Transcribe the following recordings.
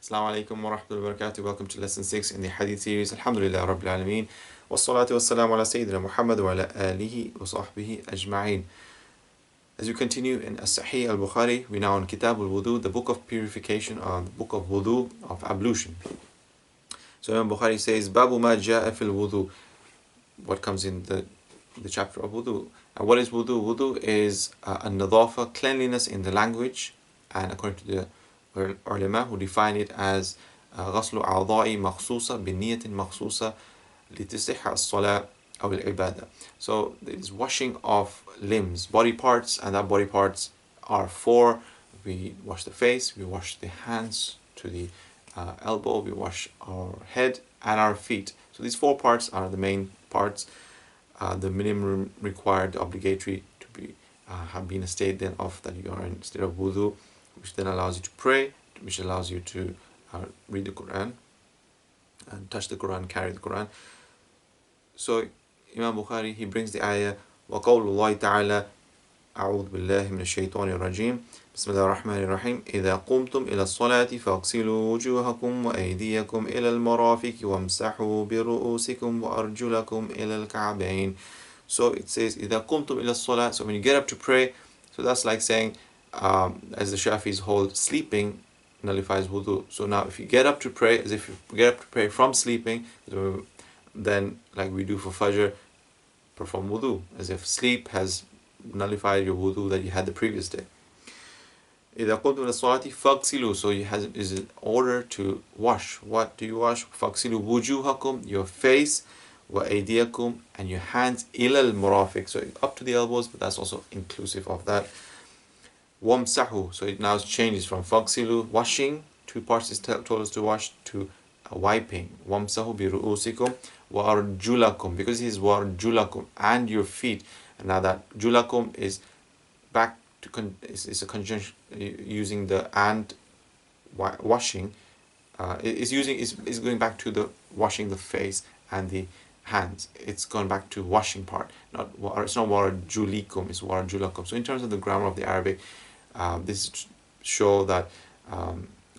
Assalamu alaikum wa rahmatullahi wa barakatuh. Welcome to lesson 6 in the Hadith series. Alhamdulillah Rabbil Alameen. Wassalatu wassalamu ala Sayyidina Muhammad wa ala alihi wa sahbihi ajma'een. As we continue in As-Sahih al-Bukhari, we now on Kitab al-Wudu, the book of purification, or the book of Wudu, of ablution. So Imam Bukhari says, Babu ma ja'a fil wudu. What comes in the chapter of wudu. And what is wudu? Wudu is a nadafa, cleanliness in the language, and according to the ulama who define it as غسل أعضاء مخصوصة بنية مخصوصة لتصح الصلاة أو العبادة. So it is washing of limbs, body parts, and that body parts are four. We wash the face, we wash the hands to the elbow, we wash our head and our feet. So these four parts are the main parts. The minimum required, obligatory to be have been a state then of that you are in state of wudu, which then allows you to pray, which allows you to read the Quran and touch the Quran, carry the Quran. So Imam Bukhari, he brings the ayah وَقَوْلُ اللَّهِ تَعَالَى أعوذ بالله من الشيطان الرجيم بسم الله الرحمن الرحيم إذا قمتم إلى الصلاة فاغسلوا وجوهكم وأيديكم إلى المرافق وامسحوا برؤوسكم وأرجلكم إلى الكعبين. So it says إذا قمتم إلى الصلاة. So when you get up to pray, so that's like saying as the Shafis hold, sleeping nullifies wudu. So now if you get up to pray, as if you get up to pray from sleeping, then like we do for Fajr, perform wudu, as if sleep has nullified your wudu that you had the previous day. إِذَا قُمْتُمْ إِلَى الصَّلَاةِ فَاغْسِلُوا. So is an order to wash. What do you wash? فَاغْسِلُوا وُجُوهَكُمْ, your face, وَأَيْدِيَكُمْ, and your hands, إِلَى الْمَرَافِقِ, so up to the elbows, but that's also inclusive of that. وَامْسَحُوا, so it now changes from فَاغْسِلُوا, washing, two parts is told us to wash, to wiping. وَامْسَحُوا بِرُؤُوسِكُمْ وَأَرْجُلَكُمْ, because it is وَأَرْجُلَكُمْ, and your feet. And now that julakum is back to is a conjunction using the and washing. Is going back to the washing the face and the hands. It's gone back to washing part. It's not warjulikum, it's warjulakum. So in terms of the grammar of the Arabic, this show that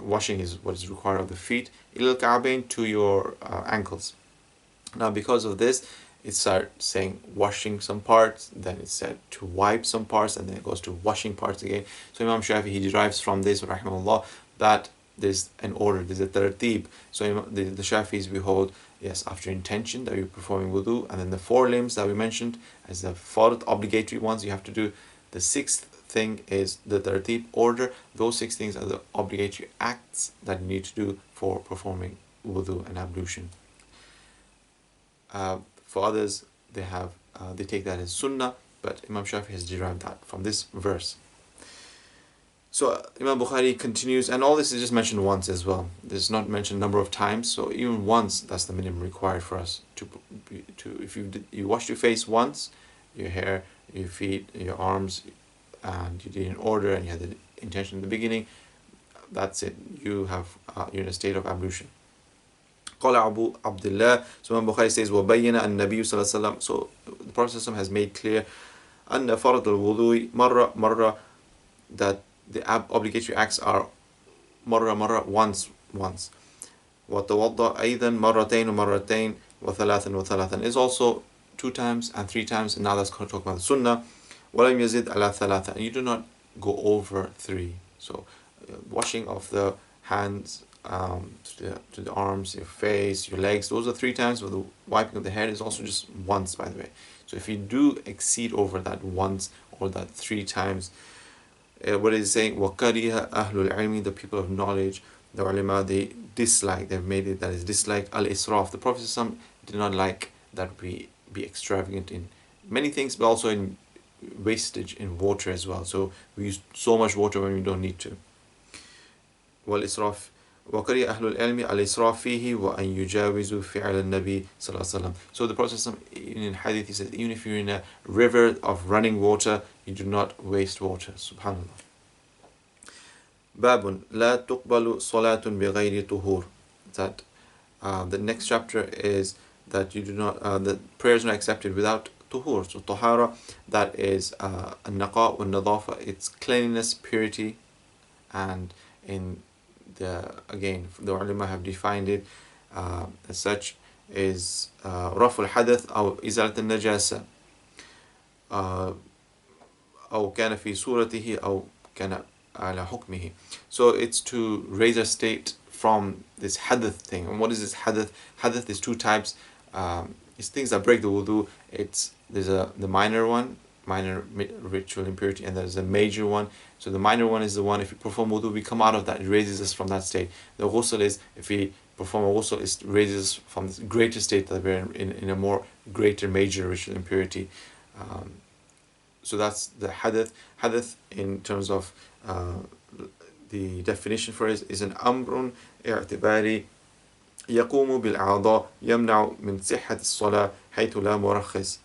washing is what is required of the feet. Ilal ka'bayn, to your ankles. Now because of this, it started saying washing some parts, then it said to wipe some parts, and then it goes to washing parts again. So Imam Shafi, he derives from this, rahimahullah, that there's an order, there's a tartib. So the Shafis, we hold, yes, after intention that you're performing wudu, and then the four limbs that we mentioned as the fard obligatory ones you have to do. The sixth thing is the tartib order. Those six things are the obligatory acts that you need to do for performing wudu and ablution. For others, they take that as sunnah, but Imam Shafi has derived that from this verse. So Imam Bukhari continues, and all this is just mentioned once as well. This is not mentioned a number of times, so even once, that's the minimum required for us to if you washed your face once, your hair, your feet, your arms, and you did in order, and you had the intention in the beginning, that's it. You're in a state of ablution. قال Abu Abdullah. So Imam Bukhari says وَبَيَّنَ النَّبِيُّ صلى الله عليه وسلم. So the Prophet has made clear أن فرض الوضوء مرة, that the obligatory acts are مرة once. وتوضأ أيضا مرتين ومرتين وثلاثا is also 2 times and 3 times, and now that's going to talk about the sunnah. ولم يزد على ثلاثة, and you do not go over 3. So washing of the hands, to the arms, your face, your legs, those are 3 times. But the wiping of the head is also just once, by the way. So if you do exceed over that once or that 3 times, what is saying? وَكَرِهَ أَهْلُ الْعِلْمِ, the people of knowledge, the ulama, they dislike, they've made it that is dislike al-israf. The Prophet did not like that we be extravagant in many things, but also in wastage in water as well. So we use so much water when we don't need to. وَالْإِسْرَافِ وَقَرِيَ أَهْلُ الْعِلْمِ الْإِسْرَافِ فِيهِ وَأَنْ يُجَاوِزُوا فِعْلَ النَّبِي صلى الله عليه وسلم. So the Prophet in Hadith, he says, even if you're in a river of running water, you do not waste water. Subhanallah. باب لا تقبل صلاة بغير طهور. That the next chapter is that you do not the prayers are not accepted without tuhur. So tahara, that is an-naqa wa nadafa, it's cleanliness, purity, and in again, the ulama have defined it as such, is رفع الحدث أو إزالة النجاسة أو كان في صورته أو كان على حكمه. So it's to raise a state from this hadith thing. And what is this hadith? Hadith is two types. It's things that break the wudu. There's the minor one, minor ritual impurity, and there's a major one. So the minor one is the one, if you perform wudu, we come out of that. It raises us from that state. The ghusl is, if we perform a ghusl, it raises us from this greater state that we're in a more greater major ritual impurity. So that's the hadith. Hadith, in terms of the definition for it, is an amrun i'tibari يقوم بالأعضاء يمنع من صحة الصلاة حيث لا مرخص.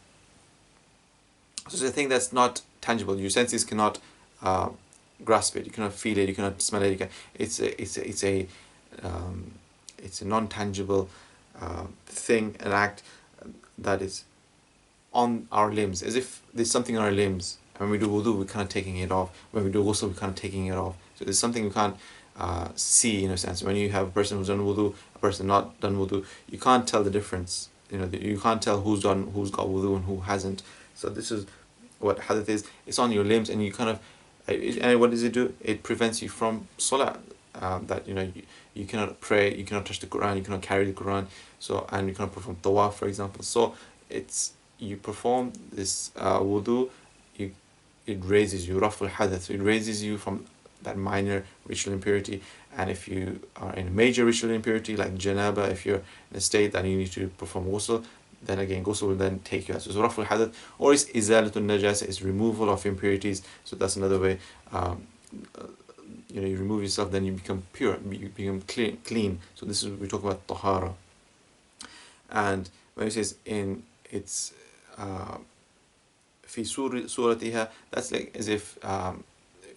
So it's a thing that's not tangible. Your senses cannot grasp it. You cannot feel it. You cannot smell it. It's a non-tangible thing, an act that is on our limbs, as if there's something on our limbs. When we do wudu, we're kind of taking it off. When we do ghusl, we're kind of taking it off. So there's something we can't see, in a sense. When you have a person who's done wudu, a person not done wudu, you can't tell the difference. You can't tell who's got wudu and who hasn't. So this is what hadith is. It's on your limbs, and you kind of, and what does it do? It prevents you from salah. That you cannot pray, you cannot touch the Quran, you cannot carry the Quran. So, and you cannot perform tawaf, for example. So you perform this wudu, it raises you, raful hadith. So it raises you from that minor ritual impurity. And if you are in a major ritual impurity like janaba, if you're in a state that you need to perform ghusl, then again ghusl will then take you out. So it's raful hadith, or is izalatul najasa, is removal of impurities. So that's another way. You remove yourself, then you become pure, you become clean. So this is, we talk about tahara. And when it says in its fi suratiha, that's like as if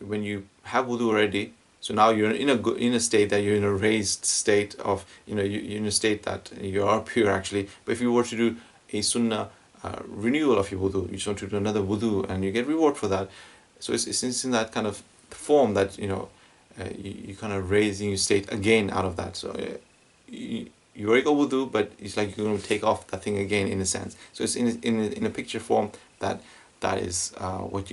when you have wudu already, so now you're in a state that you're in a raised state of, you're in a state that you are pure actually. But if you were to do a sunnah renewal of your wudu, you just want to do another wudu, and you get reward for that. So it's in that kind of form that you kind of raising your state again out of that. So you already got wudu, but it's like you're going to take off that thing again, in a sense. So it's in a picture form that is what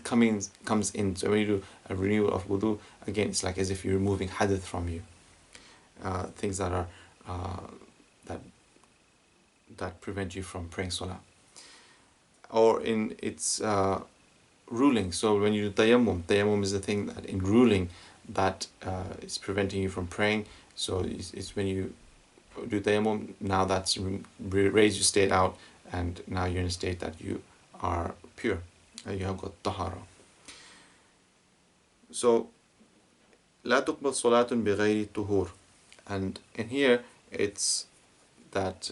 comes in. So when you do a renewal of wudu, again, it's like as if you're removing hadith from you, things that are that prevent you from praying salah. Or in its ruling. So when you do tayammum is the thing that in ruling that is preventing you from praying. So it's when you do tayammum, now that's raise your state out, and now you're in a state that you are pure, you have got tahara. So لا تقبل صلاة بغير طهور, and in here it's that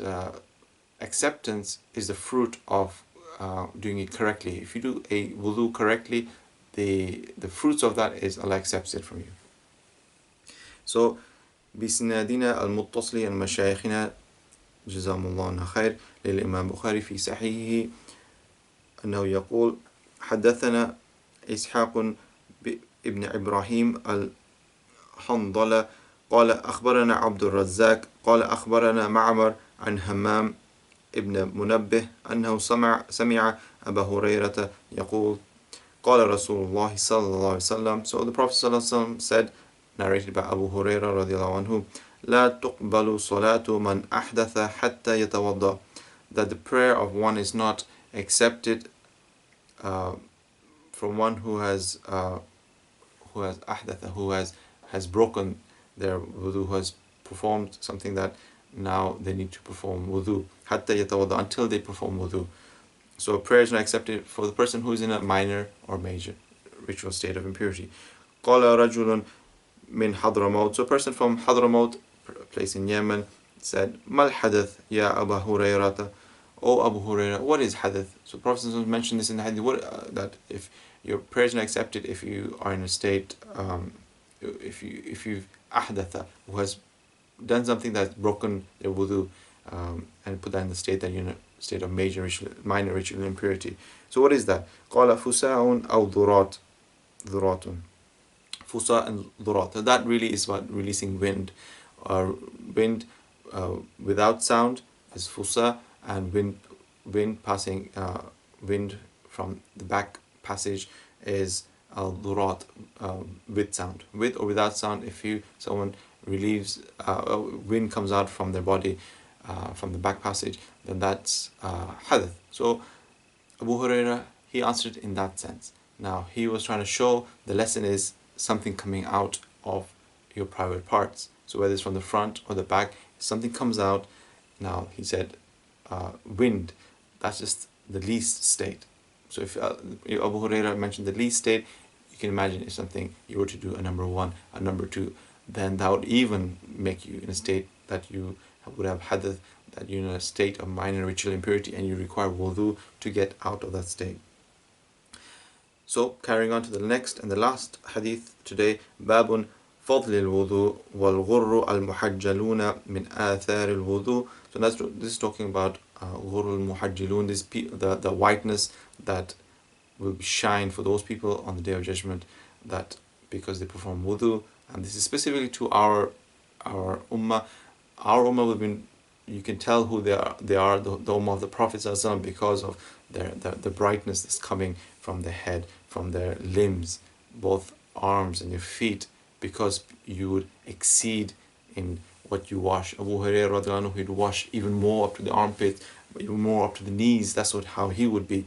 acceptance is the fruit of doing it correctly. If you do a wudu correctly, the fruits of that is Allah accepts it from you. So بسنادنا المتصل عن مشايخنا جزاهم الله خير للإمام بخاري في صحيحه أنه يقول حدثنا إسحاق ابن إبراهيم الحنظلة قال أخبرنا عبد الرزاق قال أخبرنا معمر عن همام ابن منبه أنه سمع أبا هريرة يقول قال رسول الله صلى الله عليه وسلم. So the Prophet صلى الله عليه وسلم said, narrated by Abu Hurairah رضي الله عنه, لا تقبل صلاة من أحدث حتى يتوضأ, that the prayer of one is not accepted from one who has أحدث, who has broken their wudu, who has performed something that now they need to perform wudu, حتى يتوضأ, until they perform wudu. So prayer is not accepted for the person who is in a minor or major ritual state of impurity. قال رجل من حضرموت, so a person from Hadramaut, place in Yemen, said, ما الحدث يا أبا هريرة, O Abu Hurairah, what is hadith? So Prophet mentioned this in the hadith, that if your prayer is not accepted if you are in a state, if you've ahdatha, who has done something that's broken their wudu, and put that in the state that you're in a state of minor ritual impurity. So what is that? قال فساء أو ذرات. Fusa and dhurat. So that really is about releasing wind. Wind without sound is fusa, and wind passing wind from the back passage is al-dhurat, with sound. With or without sound, if someone relieves wind comes out from their body from the back passage, then that's hadith. So Abu Huraira, he answered in that sense. Now he was trying to show the lesson is something coming out of your private parts. So whether it's from the front or the back, something comes out. Now he said wind, that's just the least state. So if Abu Huraira mentioned the least state, you can imagine if something you were to do a number 1, a number 2, then that would even make you in a state that you would have hadith, that you're in a state of minor ritual impurity and you require wudu to get out of that state. So carrying on to the next and the last hadith today, Babun فضل الوضوء والغر المحجلون من آثار الوضوء. So this is talking about Ghurr-ul Muhajjalun, the whiteness that will shine for those people on the Day of Judgment, that because they perform wudu. And this is specifically to our ummah. Our ummah will be, you can tell who they are the ummah of the Prophet ﷺ, because of the brightness that's coming from their head, from their limbs, both arms and their feet, because you would exceed in what you wash. Abu Hurairah radiallahu anhu, he'd wash even more up to the armpits, even more up to the knees. That's how he would be.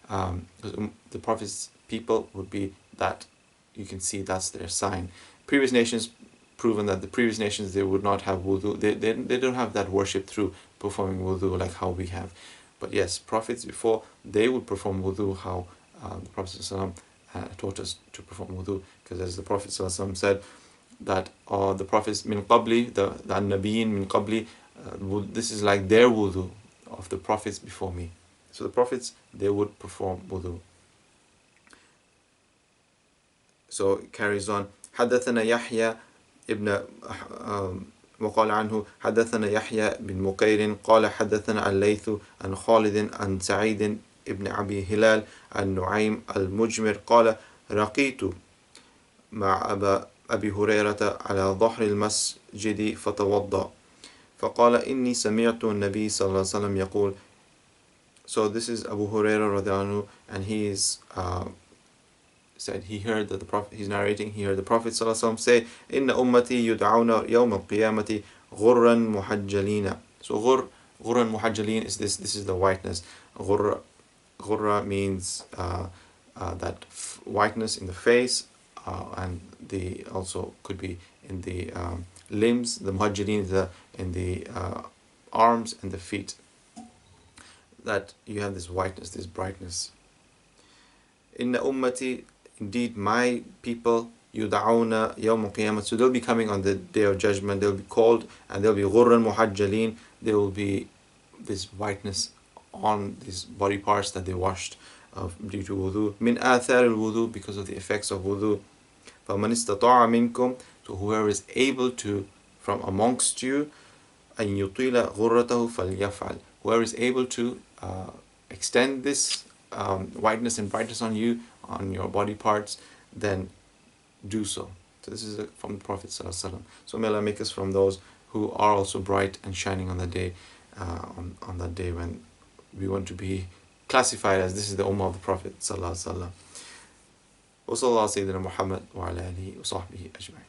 The Prophet's people would be that. You can see that's their sign. Previous nations, proven that the previous nations, they would not have wudu. They don't have that worship through performing wudu like how we have. But yes, prophets before, they would perform wudu how the Prophet ﷺ taught us to perform wudu. Because as the Prophet ﷺ said, that the prophets min qabli, the nabiyin min qabli, this is like their wudu of the prophets before me. So the prophets, they would perform wudu. So it carries on. حدثنا يحيى ابن وقال عنه حدثنا يحيى بن مقير قال حدثنا الليث عن خالد عن سعيد ابن أبي هلال عن نعيم المجمر قال رقيت مع أبي هريرة على ظهر المسجد فتوضأ فقال إني سمعت النبي صلى الله عليه وسلم يقول. So this is Abu Hurairah radiallahu anhu, and he is said he heard that the Prophet, he's narrating, he heard the Prophet ﷺ say, Inna ummati yud'awna yawm al-qiyamati ghurran muhajjalina. So ghurran muhajjalin is this is the whiteness. Ghurra means that whiteness in the face, and the also could be in the limbs. The muhajjalin in the arms and the feet. That you have this whiteness, this brightness. Inna ummati, indeed my people, yud'awna yawm al-qiyamah. So they'll be coming on the Day of Judgment. They'll be called, and they'll be ghurran muhajjalin. There will be this whiteness on these body parts that they washed due to wudu. Min athar al-wudu, because of the effects of wudu. فَمَنِ اسْتَطَاعَ مِنْكُمْ. So whoever is able to from amongst you, أَن يُطِيلَ غُرَّتَهُ فَلْيَفْعَلْ. Whoever is able to extend this whiteness and brightness on you, on your body parts, then do so. So this is from the Prophet ﷺ. So may Allah make us from those who are also bright and shining on the day, on that day when we want to be classified as this is the ummah of the Prophet ﷺ. وصلى الله سيدنا محمد وعلى آله وصحبه أجمعين.